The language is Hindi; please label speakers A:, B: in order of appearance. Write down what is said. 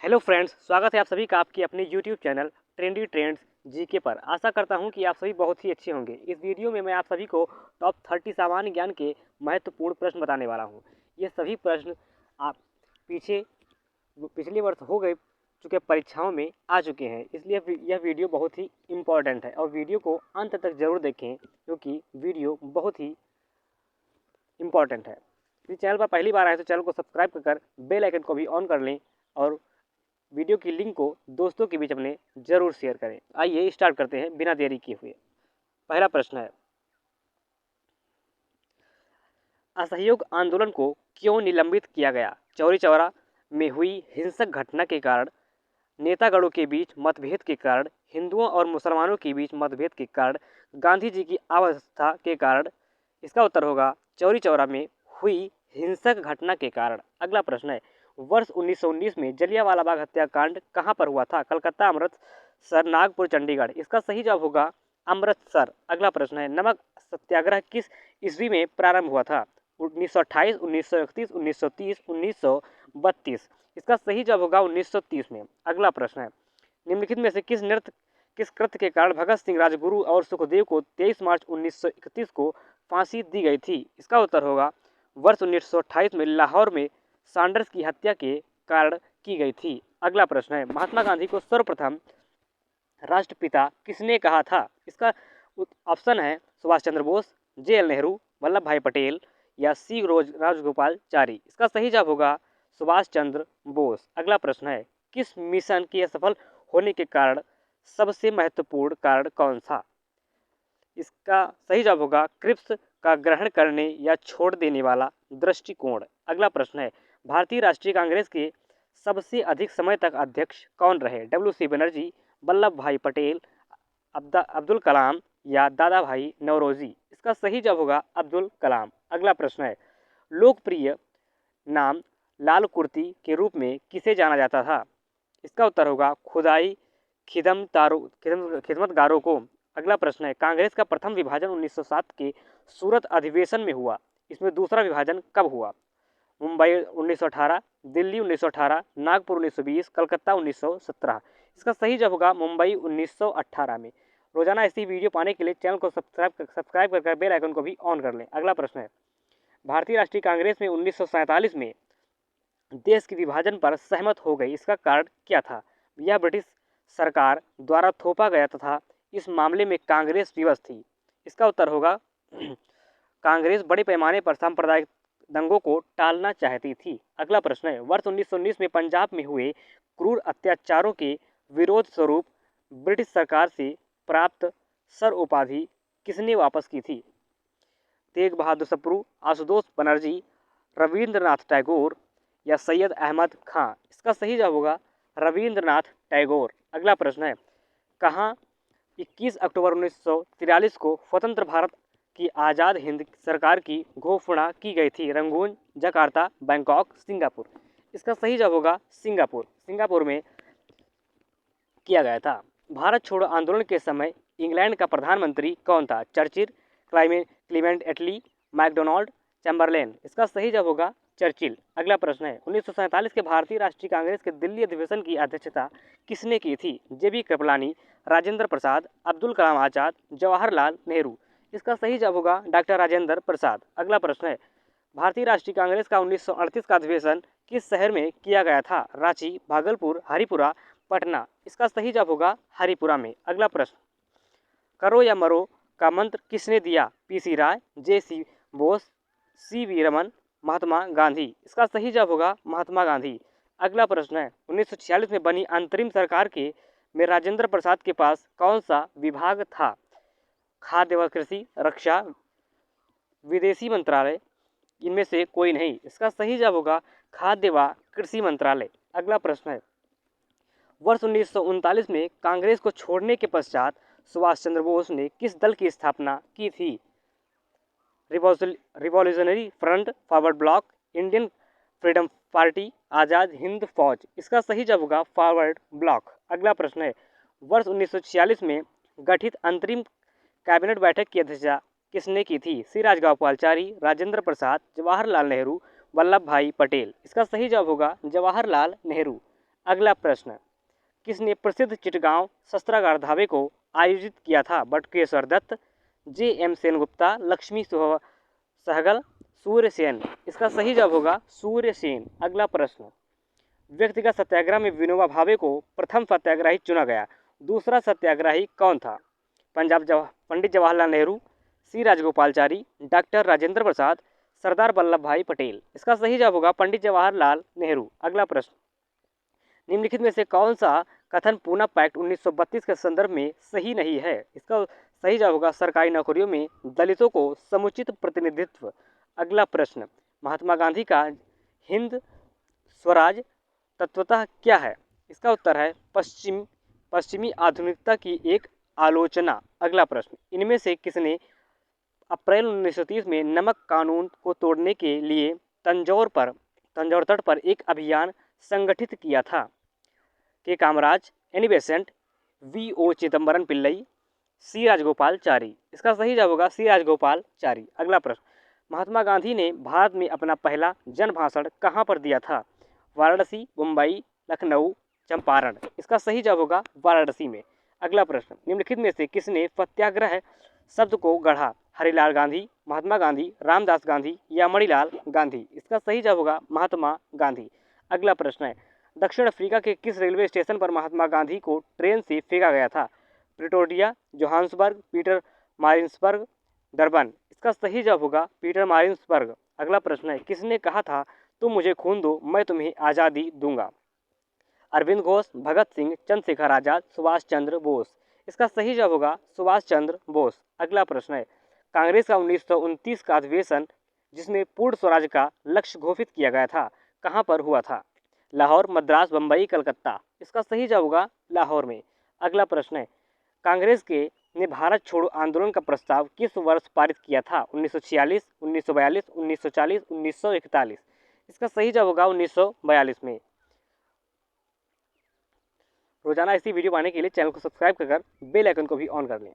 A: हेलो फ्रेंड्स, स्वागत है आप सभी का आपके अपने YouTube channel trendy trends GK पर। आशा करता हूं कि आप सभी बहुत ही अच्छे होंगे। इस वीडियो में मैं आप सभी को टॉप 30 सामान्य ज्ञान के महत्वपूर्ण प्रश्न बताने वाला हूं। ये सभी प्रश्न आप पिछले वर्ष हो गए चुके परीक्षाओं में आ चुके हैं, इसलिए यह वीडियो बहुत ही इम्पोर्टेंट है और वीडियो को अंत तक जरूर देखें क्योंकि वीडियो बहुत ही इम्पोर्टेंट है। इस चैनल पर पहली बार आए तो चैनल को सब्सक्राइब कर बेल आइकन को भी ऑन कर लें और वीडियो की लिंक को दोस्तों के बीच अपने जरूर शेयर करें। आइए स्टार्ट करते हैं बिना देरी किए हुए। पहला प्रश्न है, असहयोग आंदोलन को क्यों निलंबित किया गया? चौरी चौरा में हुई हिंसक घटना के कारण, नेतागणों के बीच मतभेद के कारण, हिंदुओं और मुसलमानों के बीच मतभेद के कारण, गांधी जी की अवस्था के कारण। इसका उत्तर होगा चौरी चौरा में हुई हिंसक घटना के कारण। अगला प्रश्न है, वर्ष 1919 में जलियांवाला बाग हत्याकांड कहाँ पर हुआ था? कलकत्ता, अमृतसर, नागपुर, चंडीगढ़। इसका सही जवाब होगा अमृतसर। अगला प्रश्न है, नमक सत्याग्रह किस ईस्वी में प्रारंभ हुआ था? 1928, 1931, 1930, 1932। इसका सही जवाब होगा 1930 में। अगला प्रश्न है, निम्नलिखित में से किस कृत्य के कारण भगत सिंह, राजगुरु और सुखदेव को 23 मार्च 1931 को फांसी दी गई थी? इसका उत्तर होगा वर्ष 1928 में लाहौर में सैंडर्स की हत्या के कारण की गई थी। अगला प्रश्न है, महात्मा गांधी को सर्वप्रथम राष्ट्रपिता किसने कहा था? इसका ऑप्शन है सुभाष चंद्र बोस, जे.एल. नेहरू, वल्लभ भाई पटेल या सी राजगोपालचारी। इसका सही जवाब होगा सुभाष चंद्र बोस। अगला प्रश्न है, किस मिशन के असफल होने के कारण सबसे महत्वपूर्ण कारण कौन था? इसका सही जवाब होगा क्रिप्स का ग्रहण करने या छोड़ देने वाला दृष्टिकोण। अगला प्रश्न है, भारतीय राष्ट्रीय कांग्रेस के सबसे अधिक समय तक अध्यक्ष कौन रहे? डब्ल्यू.सी. बनर्जी, वल्लभ भाई पटेल, अब्दुल कलाम या दादा भाई नौरोजी। इसका सही जवाब होगा अब्दुल कलाम। अगला प्रश्न है, लोकप्रिय नाम लाल कुर्ती के रूप में किसे जाना जाता था? इसका उत्तर होगा खुदाई खिदमतगारों को। अगला प्रश्न है, कांग्रेस का प्रथम विभाजन 1907 के सूरत अधिवेशन में हुआ। इसमें दूसरा विभाजन कब हुआ? मुंबई 1918, दिल्ली 1918, नागपुर 1920, कलकत्ता 1917। इसका सही जवाब होगा मुंबई 1918 में। रोजाना ऐसी वीडियो पाने के लिए चैनल को सब्सक्राइब कर बेल आइकन को भी ऑन कर लें। अगला प्रश्न है, भारतीय राष्ट्रीय कांग्रेस में 1947 में देश के विभाजन पर सहमत हो गई। इसका कारण क्या था? यह ब्रिटिश सरकार द्वारा थोपा गया तथा इस मामले में कांग्रेस विवश थी। इसका उत्तर होगा कांग्रेस बड़े पैमाने पर सांप्रदायिक दंगों को टालना चाहती थी। अगला प्रश्न है, वर्ष 1919 में पंजाब में हुए क्रूर अत्याचारों के विरोध स्वरूप ब्रिटिश सरकार से प्राप्त सर उपाधि किसने वापस की थी? तेग बहादुर सप्रू, आशुतोष बनर्जी, रविंद्रनाथ टैगोर या सैयद अहमद खां। इसका सही जवाब होगा रविंद्रनाथ टैगोर। अगला प्रश्न है, कहाँ 21 अक्टूबर 1943 को स्वतंत्र भारत की आज़ाद हिंद सरकार की घोषणा की गई थी? Rangoon, Jakarta, Bangkok, Singapore. इसका सही जवाब होगा सिंगापुर। सिंगापुर में किया गया था। भारत छोड़ो आंदोलन के समय इंग्लैंड का प्रधानमंत्री कौन था? चर्चिल, क्लीमेंट एटली, मैकडोनाल्ड, चैम्बरलेन। इसका सही जवाब होगा चर्चिल। अगला प्रश्न है, 1947 के भारतीय राष्ट्रीय कांग्रेस के दिल्ली अधिवेशन की अध्यक्षता किसने की थी? जे.बी. कृपलानी, राजेंद्र प्रसाद, अब्दुल कलाम आजाद, जवाहरलाल नेहरू। इसका सही जवाब होगा डॉक्टर राजेंद्र प्रसाद। अगला प्रश्न है, भारतीय राष्ट्रीय कांग्रेस का 1938 का अधिवेशन किस शहर में किया गया था? रांची, भागलपुर, हरिपुरा, पटना। इसका सही जवाब होगा हरिपुरा में। अगला प्रश्न, करो या मरो का मंत्र किसने दिया? पी.सी. राय, जे.सी. बोस, सी.वी. रमन, महात्मा गांधी। इसका सही जवाब होगा महात्मा गांधी। अगला प्रश्न है, 1946 में बनी अंतरिम सरकार में राजेंद्र प्रसाद के पास कौन सा विभाग था? खाद्य व कृषि, रक्षा, विदेशी मंत्रालय। इनमें से कोई नहीं। इसका सही जवाब होगा खाद्य व कृषि मंत्रालय। अगला प्रश्न है, वर्ष 1939 में कांग्रेस को छोड़ने के पश्चात सुभाष चंद्र बोस ने किस दल की स्थापना की थी? Revolutionary front, forward block, Indian freedom party, Azad Hind Fauj. इसका सही जवाब होगा फॉरवर्ड ब्लॉक। अगला प्रश्न है, वर्ष 1946 में गठित अंतरिम कैबिनेट बैठक की अध्यक्षता किसने की थी? सी राजगोपालचारी, राजेंद्र प्रसाद, जवाहरलाल नेहरू, वल्लभ भाई पटेल। इसका सही जवाब होगा जवाहरलाल नेहरू। अगला प्रश्न, किसने प्रसिद्ध चिटगांव शस्त्रागार धावे को आयोजित किया था? बटुकेश्वर दत्त, जे.एम. सेनगुप्ता, लक्ष्मी सहगल, सूर्यसेन। इसका सही जवाब होगा सूर्यसेन। अगला प्रश्न, व्यक्तिगत सत्याग्रह में विनोबा भावे को प्रथम सत्याग्रही चुना गया, दूसरा सत्याग्रही कौन था? पंडित जवाहरलाल नेहरू, सी राजगोपालचारी, डॉक्टर राजेंद्र प्रसाद, सरदार वल्लभ भाई पटेल। इसका सही जवाब होगा पंडित जवाहरलाल नेहरू। अगला प्रश्न, निम्नलिखित में से कौन सा कथन पूना पैक्ट 1932 के संदर्भ में सही नहीं है? इसका सही जवाब होगा सरकारी नौकरियों में दलितों को समुचित प्रतिनिधित्व। अगला प्रश्न, महात्मा गांधी का हिंद स्वराज तत्वतः क्या है? इसका उत्तर है पश्चिमी आधुनिकता की एक आलोचना। अगला प्रश्न, इनमें से किसने अप्रैल 1930 में नमक कानून को तोड़ने के लिए तंजौर तट पर एक अभियान संगठित किया था? के कामराज, एनी बेसेंट, वी.ओ. चिदम्बरम पिल्लई, सी राजगोपालचारी। इसका सही जवाब होगा सी राजगोपालचारी। अगला प्रश्न, महात्मा गांधी ने भारत में अपना पहला जनभाषण कहाँ पर दिया था? वाराणसी, मुंबई, लखनऊ, चंपारण। इसका सही जवाब होगा वाराणसी में। अगला प्रश्न, निम्नलिखित में से किसने सत्याग्रह शब्द को गढ़ा? हरिलाल गांधी, महात्मा गांधी, रामदास गांधी या मणिलाल गांधी। इसका सही जवाब होगा महात्मा गांधी। अगला प्रश्न है, दक्षिण अफ्रीका के किस रेलवे स्टेशन पर महात्मा गांधी को ट्रेन से फेंका गया था? Pretoria, Johannesburg, Pietermaritzburg, Durban. इसका सही जवाब होगा पीटर मारिन्सबर्ग। अगला प्रश्न है, किसने कहा था तुम मुझे खून दो मैं तुम्हें आज़ादी दूंगा? अरविंद घोष, भगत सिंह, चंद्रशेखर आजाद, सुभाष चंद्र बोस। इसका सही जवाब होगा सुभाष चंद्र बोस। अगला प्रश्न है, कांग्रेस का 1929 का अधिवेशन जिसमें पूर्ण स्वराज का लक्ष्य घोषित किया गया था कहाँ पर हुआ था? लाहौर, मद्रास, बम्बई, कलकत्ता। इसका सही जवाब होगा लाहौर में। अगला प्रश्न है, कांग्रेस ने भारत छोड़ो आंदोलन का प्रस्ताव किस वर्ष पारित किया था? 1946, 1942, 1940, 1941। इसका सही जवाब होगा 1942 में। रोजाना ऐसी वीडियो पाने के लिए चैनल को सब्सक्राइब कर बेल आइकन को भी ऑन कर लें।